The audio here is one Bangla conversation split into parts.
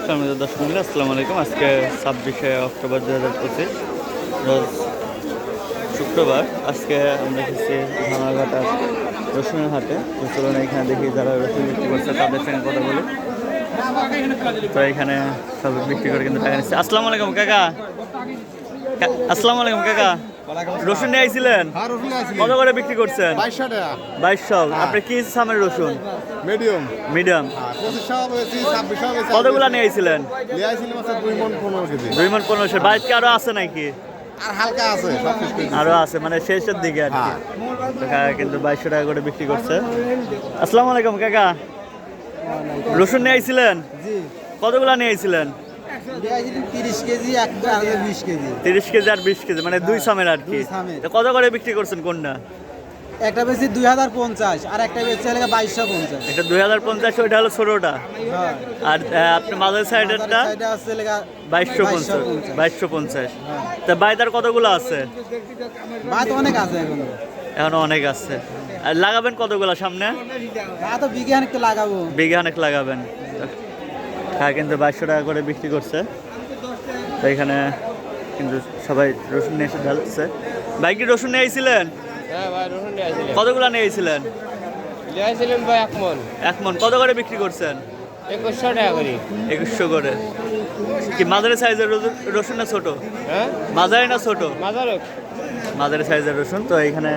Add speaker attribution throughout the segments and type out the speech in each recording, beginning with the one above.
Speaker 1: দর্শক মিলে আসসালামু আলাইকুম। আজকে 26শে অক্টোবর 2025 রোজ শুক্রবার। আজকে আমরা এসেছি ধামাঘাটার রসুনের হাটে। তো চলুন এখানে দেখি যারা রসুন বিক্রি করছে তাদের সঙ্গে কথা বলি। তো এখানে সব বিক্রি করে কিন্তু টাকা নিচ্ছে। আসসালামু আলাইকুম কাকা। আসসালামু আলাইকুম কাকা। রসুন নিয়ে আইছিলেন? কত করে বিক্রি করছেন?
Speaker 2: 2200 টাকা।
Speaker 1: 2200। আপনি কি সামের রসুন?
Speaker 2: মিডিয়াম।
Speaker 1: মিডিয়াম।
Speaker 2: 2500 বেশি, 2600 বেশি।
Speaker 1: কতগুলা নিয়ে আইছিলেন?
Speaker 2: নিয়ে আইছিলাম আছে 2 মণ 15 কেজি।
Speaker 1: 2 মণ 15। বাড়িতে আরো আছে নাকি?
Speaker 2: আর হালকা আছে, সব শেষ করে দিছি।
Speaker 1: আরো আছে, মানে শেষের দিকে আর কি। তো কাকা কিন্তু 2200 টাকা করে বিক্রি করছে। আসসালামু আলাইকুম কাকা। রসুন নিয়ে আইছিলেন?
Speaker 3: জি,
Speaker 1: কতগুলা নিয়ে আইছিলেন?
Speaker 3: নিয়ে আসছিলাম 30 কেজি, একটা আর 20 কেজি।
Speaker 1: 30 কেজি আর 20 কেজি, মানে দুই সামের আর কি।
Speaker 3: দুই সামের।
Speaker 1: তো কত করে বিক্রি করছেন কোনটা?
Speaker 3: একটা বেশি 2050 আর একটা বেশি 2250।
Speaker 1: এটা 2050, ওইটা হলো ছোটটা।
Speaker 3: হ্যাঁ,
Speaker 1: আর আপনি মাঝের সাইডেরটা
Speaker 3: সাইডে আছে লেগা
Speaker 1: 2250। 2250। তা বাইদার কতগুলো আছে?
Speaker 3: ভাত অনেক আছে এখন।
Speaker 1: এখনো অনেক আছে। আর লাগাবেন কতগুলা সামনে?
Speaker 3: ভাত তো বিঘে অনেক তো লাগাবো।
Speaker 1: বিঘা অনেক লাগাবেন। হ্যাঁ, কিন্তু 2200 টাকা করে বিক্রি করছে। তো এখানে কিন্তু সবাই রসুন নিয়ে এসে ঢালছে। ভাই কি রসুন নিয়ে আইছিলেন?
Speaker 4: হ্যাঁ ভাই, রসুন নিয়ে আসছিলাম।
Speaker 1: কতগুলা নিয়ে আইছিলেন?
Speaker 4: নিয়ে আসছিলাম ভাই 1 মণ।
Speaker 1: 1 মণ। কত করে বিক্রি করছেন?
Speaker 4: 2100 টাকা করি।
Speaker 1: 2100 করে। কি মাঝারি সাইজের রসুন না ছোট?
Speaker 4: হ্যাঁ,
Speaker 1: মাঝারি না ছোট?
Speaker 4: মাজার।
Speaker 1: মাঝারি সাইজের রসুন। তো এখানে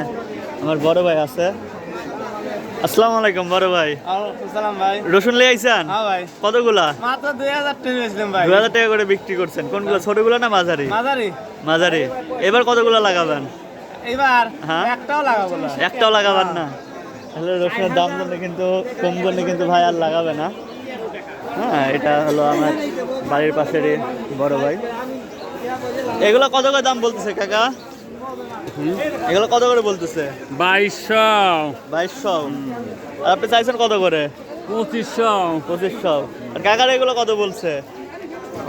Speaker 1: আমার বড় ভাই আছে। আসসালামু আলাইকুম বড় ভাই।
Speaker 4: সালাম ভাই।
Speaker 1: রসুন নিয়ে আইছেন?
Speaker 4: হ্যাঁ ভাই,
Speaker 1: কতগুলা?
Speaker 4: মাত্র 2000 টাকা নিয়েছিলাম ভাই।
Speaker 1: 2000 টাকা করে বিক্রি করছেন। কোনগুলো, ছোটগুলো না মাঝারি?
Speaker 4: মাজারি।
Speaker 1: মাঝারি। এবার কতগুলো লাগাবেন?
Speaker 4: এবার
Speaker 1: হ্যাঁ?
Speaker 4: একটাও লাগাবো না।
Speaker 1: একটাও লাগাবেন না? তাহলে রসুনের দাম জন্য কিন্তু কম জন্য কিন্তু ভাই আর লাগাবে না। হ্যাঁ, এটা হলো আমার বাড়ির পাশেরই বড় ভাই। এগুলো কত করে দাম বলতেছে কাকা? এগুলো কত করে বলতেছে?
Speaker 5: 2200,
Speaker 1: 2200। আর আপনি চাইছেন কত করে?
Speaker 5: 2500,
Speaker 1: 2500। আর কাকার এগুলো কত বলছে?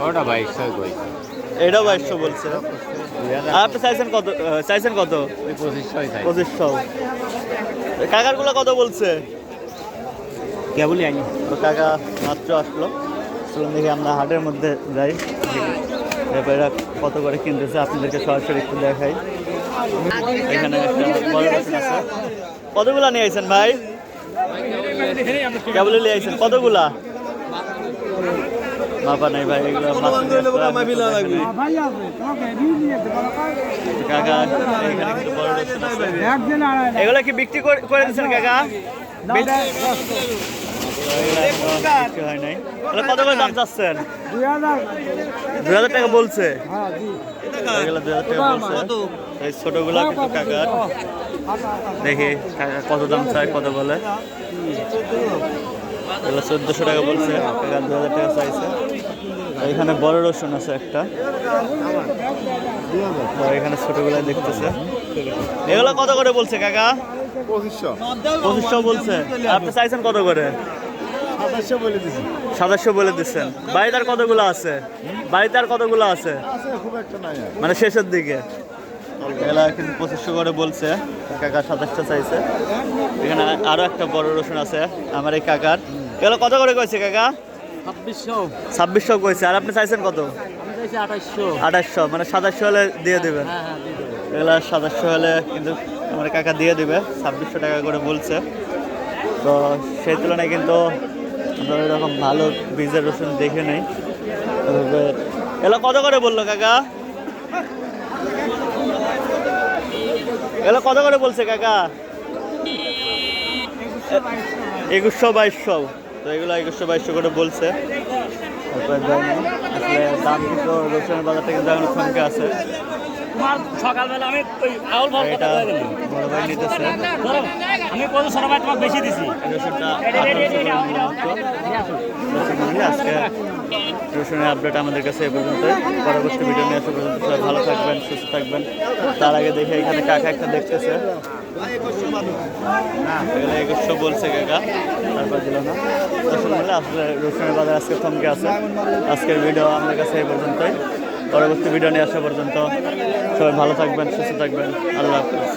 Speaker 4: ওটা 2200 কই।
Speaker 1: এটাও 2200 বলছে। আর আপনি চাইছেন কত? চাইছেন কত?
Speaker 4: 2500 চাই।
Speaker 1: 2500। কাকার গুলো কত বলছে?
Speaker 4: কেবলই আনি।
Speaker 1: তো কাকা মাত্র আসলো। চলুন দেখি আমরা হাটের মধ্যে যাই, ব্যাপারীরা কত করে কিনতেছে আপনাদেরকে সরাসরি একটু দেখাই। এখানে একটা বড় রসুন আছে। কতগুলা নিয়ে আইছেন ভাই? কেবল নিয়ে আইছেন কতগুলা? মাপা নাই ভাই, এগুলো কাকা এখানে কিন্তু বড় রসুন আছে। এগুলো কি বিক্রি করে দিচ্ছেন কাকা? বিক্রি হয় নাই। তাহলে কত করে দাম চাচ্ছেন? 2000 টাকা বলছে। এগুলো 2000 টাকা বলছে। এই ছোটগুলা কিন্তু কাকার। দেখি কাকা কত দাম চায়, কত বলে। এগুলো 1400 টাকা বলছে, কাকা 2000 টাকা চাইছে। এখানে বড় রসুন আছে একটা। তো এখানে ছোটগুলা দেখতেছে। এগুলো কত করে বলছে কাকা?
Speaker 2: 2500।
Speaker 1: 2500 বলছে। আপনি চাইছেন কত করে?
Speaker 2: 2700 বলে দিছি।
Speaker 1: 2700 বলে দিচ্ছেন। বাড়িতে আর কতগুলো আছে? বাড়িতে আর কতগুলো আছে?
Speaker 2: আছে খুব একটা নাই আর।
Speaker 1: মানে শেষের দিকে। এগুলা কিন্তু 2500 করে বলছে, কাকা 2700 চাইছে। এখানে আরো একটা বড় রসুন আছে আমার এই কাকার। এগুলো কত করে কইছে কাকা?
Speaker 5: 2600,
Speaker 1: 2600 কইছে। আর আপনি চাইছেন কত?
Speaker 5: আমি চাইছি 2800।
Speaker 1: 2800, মানে 2700 হলে দিয়ে দেবেন।
Speaker 5: হ্যাঁ হ্যাঁ, দিয়ে দেবো।
Speaker 1: এগুলা 2700 হলে কিন্তু আমার কাকা দিয়ে দিবে। 2600 টাকা করে বলছে। তো সেই তুলনায় কিন্তু আমরা ওইরকম ভালো বীজের রসুন দেখে নেই। তবে এগুলো কত করে বললো কাকা? এগুলো কত করে বলছে কাকা? 2100-2200। তো এগুলো 2100-2200 করে বলছে। তারপরে দেয়নি। আসলে দাম কিন্তু রসুনের বাজারটা কিন্তু এখন থমকে আছে।
Speaker 5: সকালবেলা আমি ওই আউল ভাত
Speaker 1: এটা বড় ভাই নিতেছে।
Speaker 5: আমি কত ছোট ভাই তোমাকে বেশি দিছি।
Speaker 1: রসুনটা 1800 আজকে রসুনের আপডেট আমাদের কাছে এ পর্যন্তই। পরবর্তী ভিডিও নিয়ে আসা পর্যন্ত সবাই ভালো থাকবেন, সুস্থ থাকবেন। তার আগে দেখে এখানে কাকা একটা দেখতেছে। এগুলো 2100 বলছে কাকা, তারপর দিল না। রসুন বলে আসলে রসুনের বাজার আজকে থমকে আছে। আজকের ভিডিও আমাদের কাছে এ পর্যন্তই। পরবর্তী ভিডিও নিয়ে আসা পর্যন্ত সবাই ভালো থাকবেন, সুস্থ থাকবেন। আল্লাহ হাফেজ।